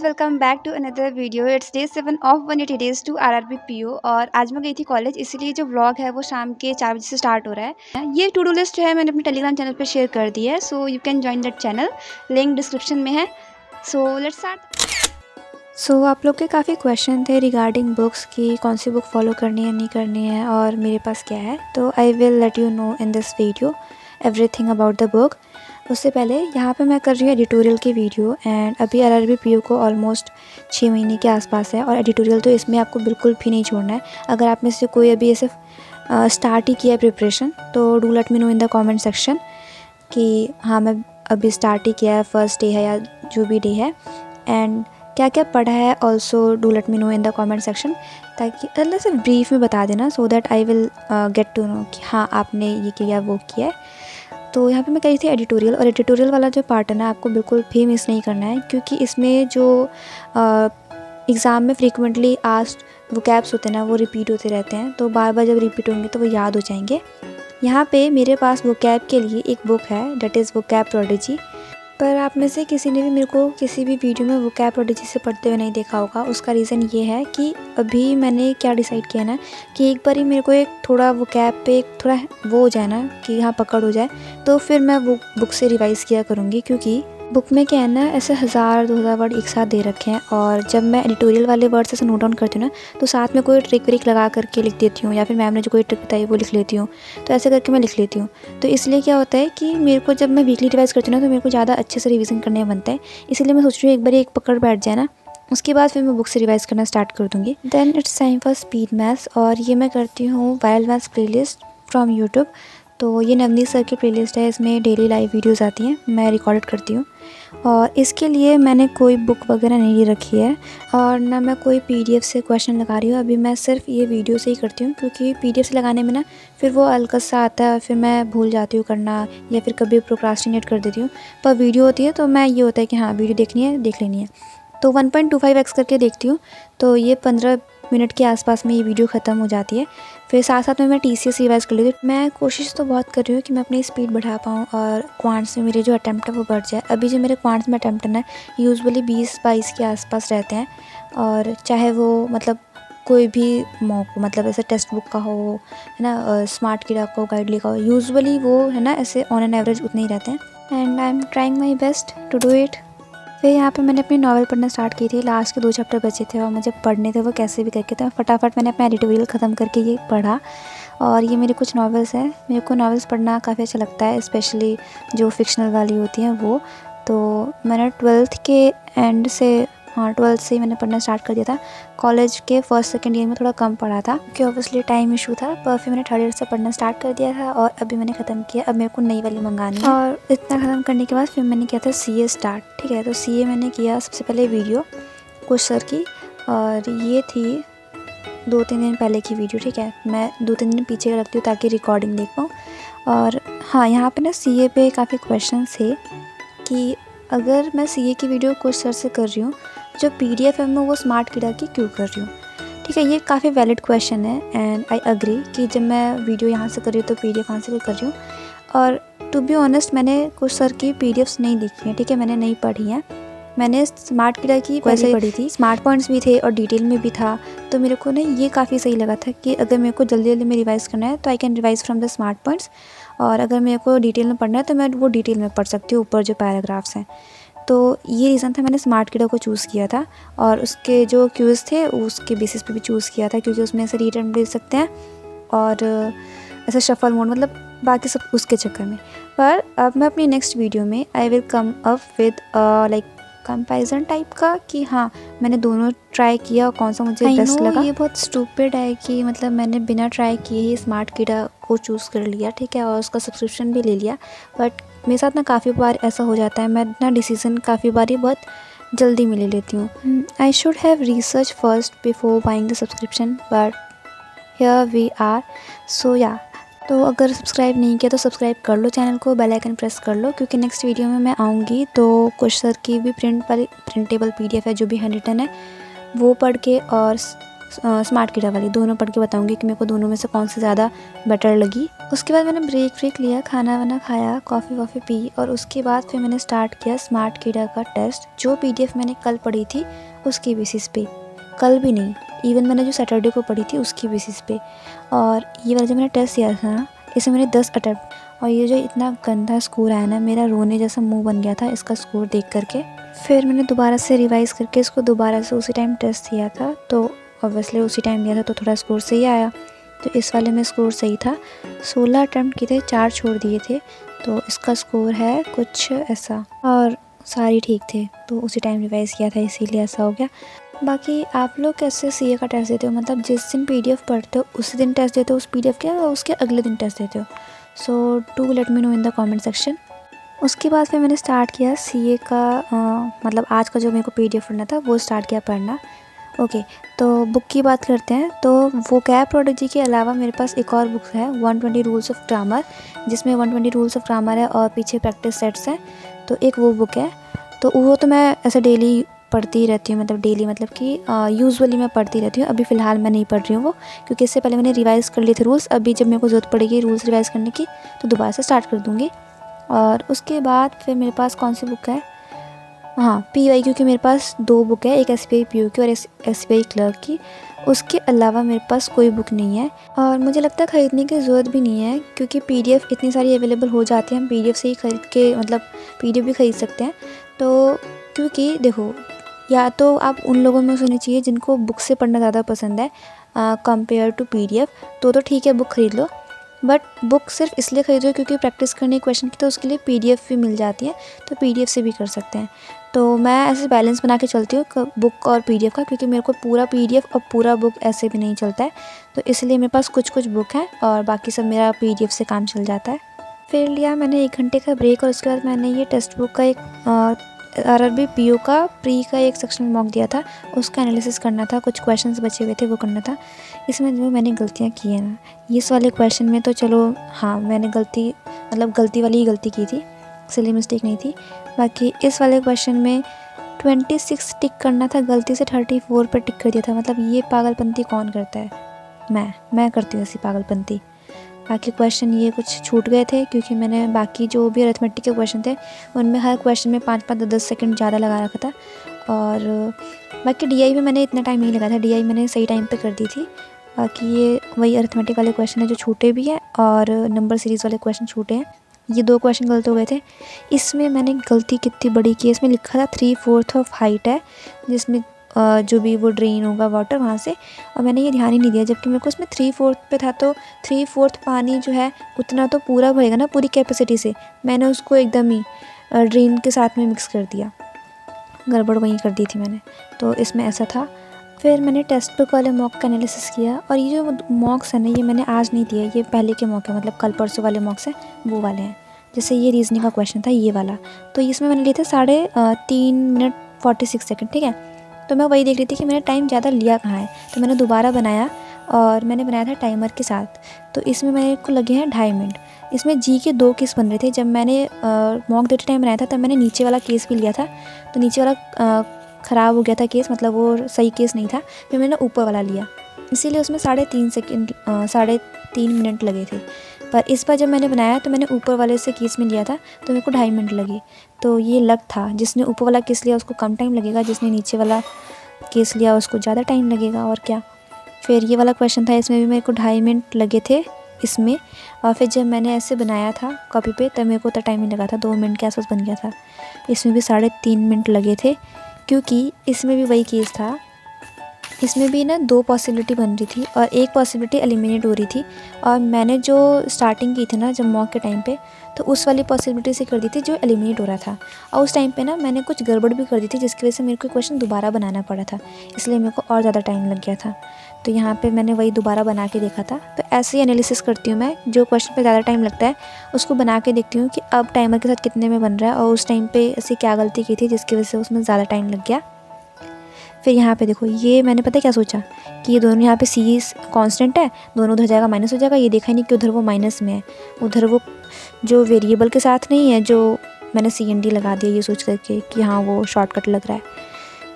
Welcome back to another video. It's day 7 of 180 days to RRB PO. और आज मैं गई थी कॉलेज, इसीलिए जो व्लॉग है वो शाम के 4 बजे से स्टार्ट हो रहा है। ये टू डू लिस्ट जो है मैंने अपने टेलीग्राम चैनल पे शेयर कर दी है, so you can join that channel, link description में है। So let's start. सो आप लोग के काफ़ी क्वेश्चन थे रिगार्डिंग बुक्स की कौन सी बुक फॉलो करनी है नहीं करनी है और मेरे पास क्या है, तो I will let you know in this video everything about the book. उससे पहले यहाँ पे मैं कर रही हूँ एडिटोरियल की वीडियो, एंड अभी आरआरबी पीओ को ऑलमोस्ट 6 महीने के आसपास है और एडिटोरियल तो इसमें आपको बिल्कुल भी नहीं छोड़ना है। अगर आप में से कोई अभी ऐसे स्टार्ट ही किया है प्रिपरेशन, तो do let me know in the comment section कि हाँ मैं अभी स्टार्ट ही किया है, फर्स्ट डे है या जो भी डे है, एंड क्या क्या पढ़ा है also do let me know in the comment section, ताकि अल्लाह से ब्रीफ में बता देना so that I will get to know कि हाँ आपने ये किया वो किया है। तो यहाँ पे मैं कही थी एडिटोरियल, और एडिटोरियल वाला जो पार्ट है ना आपको बिल्कुल भी मिस नहीं करना है, क्योंकि इसमें जो एग्ज़ाम में फ्रीक्वेंटली आस्क्ड वोकैब्स होते हैं ना वो रिपीट होते रहते हैं, तो बार बार जब रिपीट होंगे तो वो याद हो जाएंगे। यहाँ पे मेरे पास वोकैब के लिए एक बुक है, डेट इज़ वोकैब प्रोडिजी। पर आप में से किसी ने भी मेरे को किसी भी वीडियो में वोकैब प्रोडिजी से पढ़ते हुए नहीं देखा होगा। उसका रीज़न ये है कि अभी मैंने क्या डिसाइड किया ना कि एक बार ही मेरे को एक थोड़ा वोकैब पे एक थोड़ा वो हो जाए ना कि हाँ पकड़ हो जाए, तो फिर मैं वो बुक से रिवाइज़ किया करूँगी, क्योंकि बुक में क्या है ना ऐसे 1000-2000 वर्ड एक साथ दे रखे हैं, और जब मैं एडिटोरियल वाले वर्ड्स ऐसे नोट डाउन करती हूँ ना तो साथ में कोई ट्रिक व्रिक लगा करके लिख देती हूँ, या फिर मैम ने जो कोई ट्रिक बताई वो लिख लेती हूँ, तो ऐसे करके मैं लिख लेती हूँ। तो इसलिए क्या होता है कि मेरे को जब मैं वीकली रिवाइज़ करती हूँ ना तो मेरे को ज़्यादा अच्छे से रिविज़न करने बनता है। इसलिए मैं सोच रही हूँ एक बार एक पकड़ बैठ जाए ना, उसके बाद फिर मैं बुक से रिवाइज़ करना स्टार्ट कर दूँगी। Then it's time for speed maths, और ये मैं करती हूँ wild maths playlist from YouTube. तो ये नवनीत सर की प्लेलिस्ट है, इसमें डेली लाइव वीडियोस आती हैं, मैं रिकॉर्ड करती हूँ, और इसके लिए मैंने कोई बुक वगैरह नहीं रखी है और ना मैं कोई पीडीएफ से क्वेश्चन लगा रही हूँ। अभी मैं सिर्फ ये वीडियो से ही करती हूँ, क्योंकि पीडीएफ से लगाने में ना फिर वो अलकस सा आता है, फिर मैं भूल जाती हूँ करना, या फिर कभी प्रोक्रास्टिनेट कर देती हूँ। पर वीडियो होती है तो मैं ये होता है कि हाँ वीडियो देखनी है देख लेनी है, तो 1.25x करके देखती हूँ, तो ये 15 मिनट के आसपास में ये वीडियो ख़त्म हो जाती है। फिर साथ साथ में मैं टीसीएस रिवाइज़ कर लेती हूँ। मैं कोशिश तो बहुत कर रही हूँ कि मैं अपनी स्पीड बढ़ा पाऊँ और क्वांट्स में मेरे जो अटैम्प्ट है वो बढ़ जाए। अभी जो मेरे क्वांट्स में अटैम्प्ट है ना यूजुअली 20-22 के आसपास रहते हैं, और चाहे वो मतलब कोई भी मॉक हो, मतलब ऐसे टेक्स्ट बुक का हो है ना, स्मार्ट किडा का हो, गाइडली का हो, यूजुअली वो है ना ऐसे ऑन एन एवरेज उतने ही रहते हैं, and I am trying my best to do it. फिर यहाँ पे मैंने अपनी नॉवल पढ़ना स्टार्ट की थी, लास्ट के 2 चैप्टर बचे थे और मुझे पढ़ने थे वो कैसे भी करके, तो फटाफट मैंने अपना एडिटोरियल ख़त्म करके ये पढ़ा। और ये मेरे कुछ नॉवेल्स हैं, मेरे को नॉवेल्स पढ़ना काफ़ी अच्छा लगता है, स्पेशली जो फिक्शनल वाली होती हैं वो। तो मैंने 12th के एंड से, हाँ 12th से ही मैंने पढ़ना स्टार्ट कर दिया था। कॉलेज के फर्स्ट सेकेंड ईयर में थोड़ा कम पढ़ा था क्योंकि ऑब्वियसली टाइम इशू था, पर फिर मैंने थर्ड ईयर से पढ़ना स्टार्ट कर दिया था और अभी मैंने ख़त्म किया। अब मेरे को नई वाली मंगानी है, और इतना ख़त्म करने के बाद फिर मैंने किया था सीए स्टार्ट। ठीक है, तो सीए मैंने किया सबसे पहले वीडियो कुछ सर की, और ये थी 2-3 दिन पहले की वीडियो। ठीक है, मैं 2-3 दिन पीछे का रखती हूँ ताकि रिकॉर्डिंग देख पाऊँ। और हाँ यहाँ पे ना सीए पे काफ़ी क्वेश्चन थे कि अगर मैं सीए की वीडियो कुछ सर से कर रही हूँ, जो पीडीएफ है मैं वो स्मार्ट किडा की क्यों कर रही हूँ। ठीक है, ये काफ़ी वैलिड क्वेश्चन है एंड आई अग्री कि जब मैं वीडियो यहाँ से कर रही हूँ तो पीडीएफ यहाँ से कर रही हूँ। और टू बी ऑनेस्ट मैंने कुछ सर की पीडीएफ्स नहीं देखी हैं, ठीक है, मैंने नहीं पढ़ी हैं। मैंने स्मार्ट किडा की वैसे पढ़ी थी, स्मार्ट पॉइंट्स भी थे और डिटेल में भी था, तो मेरे को ना ये काफ़ी सही लगा था कि अगर मेरे को जल्दी जल्दी में रिवाइज़ करना है तो I can revise from the smart points, और अगर मेरे को डिटेल में पढ़ना है तो मैं वो डिटेल में पढ़ सकती हूँ ऊपर जो पैराग्राफ्स हैं। तो ये रीज़न था मैंने स्मार्ट किडा को चूज़ किया था, और उसके जो क्यूज़ थे उसके बेसिस पे भी चूज़ किया था, क्योंकि उसमें ऐसे रीड एंड दे सकते हैं और ऐसा शफल मोड, मतलब बाकी सब उसके चक्कर में। पर अब मैं अपनी नेक्स्ट वीडियो में I will come up with like comparison type का कि हाँ मैंने दोनों ट्राई किया और कौन सा मुझे बेस्ट लगा। ये बहुत स्टूपिड है कि मतलब मैंने बिना ट्राई किए ही स्मार्ट किडा को चूज़ कर लिया, ठीक है, और उसका सब्सक्रिप्शन भी ले लिया। बट मेरे साथ ना काफ़ी बार ऐसा हो जाता है, मैं ना डिसीज़न काफ़ी बार ही बहुत जल्दी में ले लेती हूँ। I should have research first before buying the subscription, but here we are. So yeah, तो अगर सब्सक्राइब नहीं किया तो सब्सक्राइब कर लो चैनल को, बेल आइकन प्रेस कर लो, क्योंकि नेक्स्ट वीडियो में मैं आऊँगी तो कुछ सर की भी प्रिंटेबल पीडीएफ है जो भी हैंड रिटन है वो पढ़ के और स्मार्ट किडा वाली, दोनों पढ़ के बताऊंगी कि मेरे को दोनों में से कौन सी ज़्यादा बेटर लगी। उसके बाद मैंने ब्रेक लिया, खाना वाना खाया, कॉफ़ी वॉफ़ी पी और उसके बाद फिर मैंने स्टार्ट किया स्मार्ट किडा का टेस्ट। जो PDF मैंने कल पढ़ी थी उसके बेसिस पे, कल भी नहीं, इवन मैंने जो सैटरडे को पढ़ी थी उसकी बेसिस पे। और ये वाला जो मैंने टेस्ट दिया था ना, इसमें मैंने 10 अटैम्प्ट, और ये जो इतना गंदा स्कोर आया ना, मेरा रोने जैसा मुंह बन गया था इसका स्कोर देख करके। फिर मैंने दोबारा से रिवाइज़ करके इसको दोबारा से उसी टाइम टेस्ट दिया था, तो ऑब्वियसली उसी टाइम दिया था तो थोड़ा स्कोर सही आया। तो इस वाले में स्कोर सही था। 16 अटैम्प्ट किए थे, 4 छोड़ दिए थे, तो इसका स्कोर है कुछ ऐसा, और सारे ठीक थे तो उसी टाइम रिवाइज़ किया था इसीलिए ऐसा हो गया। बाकी आप लोग कैसे CA का टेस्ट देते हो, मतलब जिस दिन PDF पढ़ते हो उसी दिन टेस्ट देते हो उस PDF के, या उसके अगले दिन टेस्ट देते हो? So do let me know in the comment section. उसके बाद फिर मैंने स्टार्ट किया CA का मतलब आज का जो मेरे को PDF पढ़ना था वो स्टार्ट किया पढ़ना। ओके, तो बुक की बात करते हैं। तो वोकैब प्रोडिजी के अलावा मेरे पास एक और बुक है 120 रूल्स ऑफ ग्रामर, जिसमें 120 रूल्स ऑफ ग्रामर है और पीछे प्रैक्टिस सेट्स हैं, तो एक वो बुक है। तो वो तो मैं ऐसे डेली पढ़ती ही रहती हूँ, मतलब डेली मतलब कि यूजुअली मैं पढ़ती रहती हूँ। अभी फ़िलहाल मैं नहीं पढ़ रही हूँ वो, क्योंकि इससे पहले मैंने रिवाइज़ कर लिए थे रूल्स। अभी जब मेरे को ज़रूरत पड़ेगी रूल्स रिवाइज़ करने की तो दोबारा से स्टार्ट कर दूँगी। और उसके बाद फिर मेरे पास कौन सी बुक है, हाँ PY, क्योंकि मेरे पास 2 बुक है, एक SBI PO की और SBI क्लर्क की। उसके अलावा मेरे पास कोई बुक नहीं है और मुझे लगता है ख़रीदने की ज़रूरत भी नहीं है, क्योंकि PDF इतनी सारी अवेलेबल हो जाती है, हम PDF से ही ख़रीद के मतलब PDF भी ख़रीद सकते हैं। तो क्योंकि देखो, या तो आप उन लोगों में से होने चाहिए जिनको बुक से पढ़ना ज़्यादा पसंद है कंपेयर टू PDF, तो ठीक है बुक ख़रीद लो। बट बुक सिर्फ इसलिए ख़रीदो क्योंकि प्रैक्टिस करनी क्वेश्चन की, तो उसके लिए PDF भी मिल जाती है, तो PDF से भी कर सकते हैं। तो मैं ऐसे बैलेंस बना के चलती हूँ बुक और PDF का, क्योंकि मेरे को पूरा PDF और पूरा बुक ऐसे भी नहीं चलता है, तो इसलिए मेरे पास कुछ बुक हैं और बाकी सब मेरा PDF से काम चल जाता है। फिर लिया मैंने 1 घंटे का ब्रेक और उसके बाद मैंने ये टेक्स्ट बुक का एक RRB PO का प्री का एक सेक्शन मॉक दिया था, उसका एनालिसिस करना था, कुछ क्वेश्चंस बचे हुए थे वो करना था। इसमें जो मैंने गलतियाँ की है ना, इस वाले क्वेश्चन में तो चलो हाँ मैंने गलती वाली ही गलती की थी, सिली मिस्टेक नहीं थी। बाकी इस वाले क्वेश्चन में 26 टिक करना था, गलती से 34 पर टिक कर दिया था। मतलब ये पागलपंती कौन करता है? मैं करती हूँ ऐसी पागलपंती। बाकी क्वेश्चन ये कुछ छूट गए थे, क्योंकि मैंने बाकी जो भी अरिथमेटिक के क्वेश्चन थे उनमें हर क्वेश्चन में 5-5 10 सेकंड ज़्यादा लगा रखा था। और बाकी DI में मैंने इतना टाइम नहीं लगाया था, DI मैंने सही टाइम पे कर दी थी। बाकी ये वही अरिथमेटिक वाले क्वेश्चन है जो छूटे भी हैं, और नंबर सीरीज़ वाले क्वेश्चन छूटे हैं। ये 2 क्वेश्चन गलत हो गए थे। इसमें मैंने गलती कितनी बड़ी की, इसमें लिखा था 3/4 ऑफ हाइट है, जिसमें जो भी वो ड्रेन होगा वाटर वहाँ से, और मैंने ये ध्यान ही नहीं दिया, जबकि मेरे को उसमें 3/4 पे था, तो 3/4 पानी जो है उतना तो पूरा भरेगा ना पूरी कैपेसिटी से। मैंने उसको एकदम ही ड्रेन के साथ में मिक्स कर दिया, गड़बड़ वहीं कर दी थी मैंने, तो इसमें ऐसा था। फिर मैंने टेक्स्ट बुक वाले मॉक का एनालिसिस किया, और ये जो मॉक्स है ना ये मैंने आज नहीं दिया, ये पहले के मॉक है, मतलब कल परसों वाले मॉक्स हैं वो वाले हैं। जैसे ये रीजनिंग का क्वेश्चन था ये वाला, तो इसमें मैंने लिए थे 3 मिनट 46 सेकेंड, ठीक है। तो मैं वही देख रही थी कि मैंने टाइम ज़्यादा लिया कहाँ है, तो मैंने दोबारा बनाया और मैंने बनाया था टाइमर के साथ। तो इसमें मेरे को लगे हैं 2.5 मिनट। इसमें जी के 2 केस बन रहे थे। जब मैंने मॉक देते टाइम बनाया था तब मैंने नीचे वाला केस भी लिया था, तो नीचे वाला ख़राब हो गया था केस, मतलब वो सही केस नहीं था, फिर मैंने ऊपर वाला लिया, इसीलिए उसमें 3.5 मिनट लगे थे। पर इस बार जब मैंने बनाया तो मैंने ऊपर वाले से केस में लिया था, तो मेरे को 2.5 मिनट लगे। तो ये लक था, जिसने ऊपर वाला केस लिया उसको कम टाइम लगेगा, जिसने नीचे वाला केस लिया उसको ज़्यादा टाइम लगेगा, और क्या। फिर ये वाला क्वेश्चन था, इसमें भी मेरे को 2.5 मिनट लगे थे इसमें। और फिर जब मैंने ऐसे बनाया था कॉपी पे तब मेरे को उतना टाइम नहीं लगा था, 2 मिनट के आसपास बन गया था। इसमें भी 3.5 मिनट लगे थे, क्योंकि इसमें भी वही केस था। इसमें भी ना 2 पॉसिबिलिटी बन रही थी और एक पॉसिबिलिटी एलिमिनेट हो रही थी, और मैंने जो स्टार्टिंग की थी ना जब मॉक के टाइम पे, तो उस वाली पॉसिबिलिटी से कर दी थी जो एलिमिनेट हो रहा था। और उस टाइम पे ना मैंने कुछ गड़बड़ भी कर दी थी, जिसकी वजह से मेरे को क्वेश्चन दोबारा बनाना पड़ा था, इसलिए मेरे को और ज़्यादा टाइम लग गया था। तो यहाँ पे मैंने वही दोबारा बना के देखा था। तो ऐसे ही एनालिसिस करती हूँ मैं, जो क्वेश्चन पे ज़्यादा टाइम लगता है उसको बना के देखती हूँ कि अब टाइमर के साथ कितने में बन रहा है, और उस टाइम पे ऐसी क्या गलती की थी जिसकी वजह से उसमें ज़्यादा टाइम लग गया। फिर यहाँ पे देखो, ये मैंने पता है क्या सोचा कि ये दोनों यहाँ पे C कांस्टेंट है, दोनों उधर जाएगा माइनस हो जाएगा। ये देखा ही नहीं कि उधर वो माइनस में है, उधर वो जो वेरिएबल के साथ नहीं है, जो मैंने CND लगा दिया ये सोच करके कि हाँ वो शॉर्टकट लग रहा है।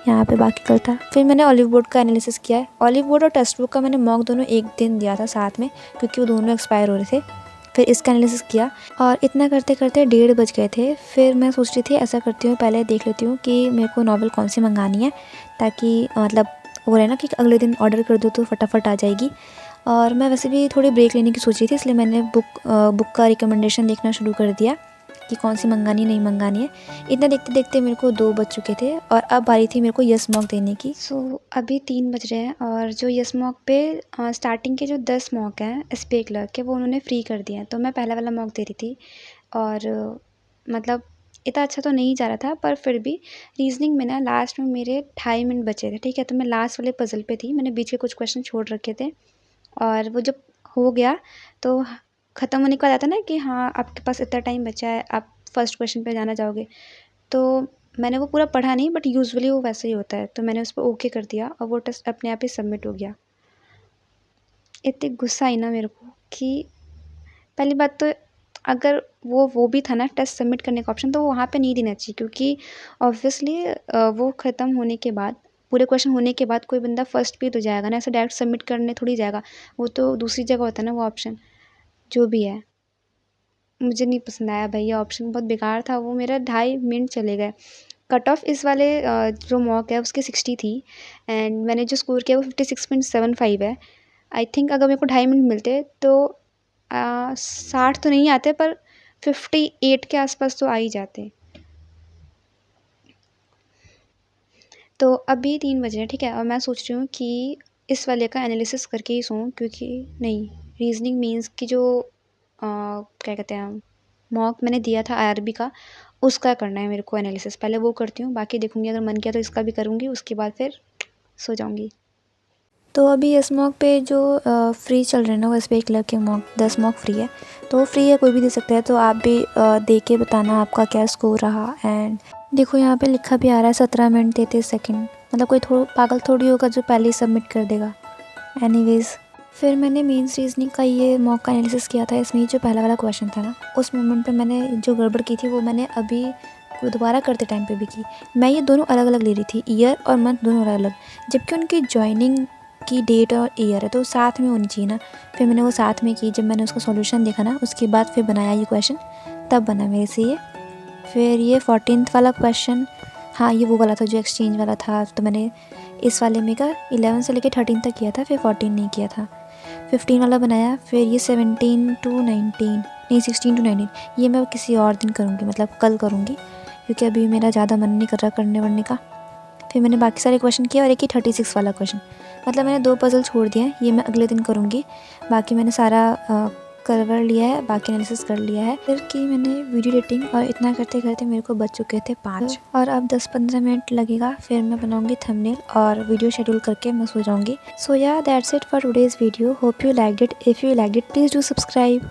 यहाँ पे बाकी कल था। फिर मैंने ऑलिव बोर्ड का एनालिसिस किया है। ऑलिव बोर्ड और टेक्स्ट बुक का मैंने मॉक दोनों एक दिन दिया था साथ में, क्योंकि वो दोनों एक्सपायर हो रहे थे। फिर इसका एनालिसिस किया और इतना करते करते 1:30 बज गए थे। फिर मैं सोच रही थी ऐसा करती हूँ, पहले देख लेती हूँ कि मेरे को नॉवेल कौन सी मंगानी है, ताकि मतलब वो रहे ना कि अगले दिन ऑर्डर कर दो तो फटाफट आ जाएगी। और मैं वैसे भी थोड़ी ब्रेक लेने की सोच रही थी, इसलिए मैंने बुक का रिकमेंडेशन देखना शुरू कर दिया कि कौन सी मंगानी नहीं मंगानी है। इतना देखते देखते मेरे को 2 बज चुके थे और अब बारी थी मेरे को यस मॉक देने की। अभी 3 बज रहे हैं और जो यस मॉक पे स्टार्टिंग के जो 10 मॉक हैं एसबीआई क्लर्क के, वो उन्होंने फ्री कर दिए हैं। तो मैं पहला वाला मॉक दे रही थी और मतलब इतना अच्छा तो नहीं जा रहा था, पर फिर भी रीजनिंग में ना लास्ट में मेरे 2.5 मिनट बचे थे, ठीक है। तो मैं लास्ट वाले पजल पे थी, मैंने बीच के कुछ क्वेश्चन छोड़ रखे थे और वो जब हो गया तो ख़त्म होने के बाद आता ना कि हाँ आपके पास इतना टाइम बचा है, आप फर्स्ट क्वेश्चन पे जाना चाहोगे। तो मैंने वो पूरा पढ़ा नहीं, बट यूजुअली वो वैसे ही होता है। तो मैंने उस पर ओके कर दिया और वो टेस्ट अपने आप ही सबमिट हो गया। इतनी गुस्सा आई ना मेरे को कि पहली बात तो अगर वो भी था ना टेस्ट सबमिट करने का ऑप्शन, तो वो वहाँ पे नहीं देना चाहिए, क्योंकि ऑब्वियसली वो ख़त्म होने के बाद, पूरे क्वेश्चन होने के बाद कोई बंदा फर्स्ट पे तो जाएगा ना, ऐसे डायरेक्ट सबमिट करने थोड़ी जाएगा। वो तो दूसरी जगह होता है ना वो ऑप्शन, जो भी है। मुझे नहीं पसंद आया भाई, ये ऑप्शन बहुत बेकार था। वो मेरा 2.5 मिनट चले गए। कट ऑफ इस वाले जो मॉक है उसकी 60 थी एंड मैंने जो स्कोर किया वो 56.75 है। आई थिंक अगर मेरे को 2.5 मिनट मिलते तो 60 तो नहीं आते, पर 58 के आसपास तो आ ही जाते। तो अभी 3 बज रहे हैं, ठीक है। और मैं सोच रही हूँ कि इस वाले का एनालिसिस करके ही सोऊं, क्योंकि नहीं, रीजनिंग मीन्स की जो क्या कहते हैं मॉक मैंने दिया था आईआरबी का, उसका करना है मेरे को एनालिसिस। पहले वो करती हूँ, बाकी देखूँगी, अगर मन किया तो इसका भी करूँगी, उसके बाद फिर सो जाऊँगी। तो अभी इस मॉक पे जो फ्री चल रहे हैं ना, वो एसबीआई क्लर्क के मॉक 10 मॉक फ्री है। तो वो फ्री है, कोई भी दे सकता है। तो आप भी दे के बताना आपका क्या स्कोर रहा। एंड देखो यहाँ पे लिखा भी आ रहा है 17 मिनट 33 सेकेंड। मतलब कोई पागल थोड़ी होगा जो पहले ही सबमिट कर देगा। एनीवेज, फिर मैंने मेंस रीजनिंग का ये मॉक का एनालिसिस किया था। इसमें जो पहला वाला क्वेश्चन था ना, उस मोमेंट पे मैंने जो गड़बड़ की थी वो मैंने अभी दोबारा करते टाइम पे भी की। मैं ये दोनों अलग अलग ले रही थी, ईयर और मंथ दोनों अलग अलग, जबकि उनकी ज्वाइनिंग की डेट और ईयर है तो साथ में होनी चाहिए ना। फिर मैंने वो साथ में की। जब मैंने उसका सॉल्यूशन देखा ना, उसके बाद फिर बनाया ये क्वेश्चन, तब बना मेरे से ये। फिर ये 14th वाला क्वेश्चन, हाँ ये वो वाला था जो एक्सचेंज वाला था। तो मैंने इस वाले में का 11 से लेकर 13 तक किया था, फिर 14 नहीं किया था। 15 वाला बनाया। फिर ये 17 to 19 नहीं 16 to 19, ये मैं किसी और दिन करूँगी, मतलब कल करूँगी, क्योंकि अभी मेरा ज़्यादा मन नहीं कर रहा करने वरने का। फिर मैंने बाकी सारे क्वेश्चन किए और एक ही 36 वाला क्वेश्चन, मतलब मैंने 2 पजल छोड़ दिए हैं, ये मैं अगले दिन करूँगी। बाकी मैंने सारा कर लिया है, बाकी एनालिसिस कर लिया है। फिर की मैंने वीडियो एडिटिंग और इतना करते करते मेरे को बज चुके थे 5 और अब 10-15 मिनट लगेगा। फिर मैं बनाऊंगी थंबनेल और वीडियो शेड्यूल करके मैं सो जाऊंगी। सो या that's it for today's video. Hope you liked it. If you liked it please do subscribe.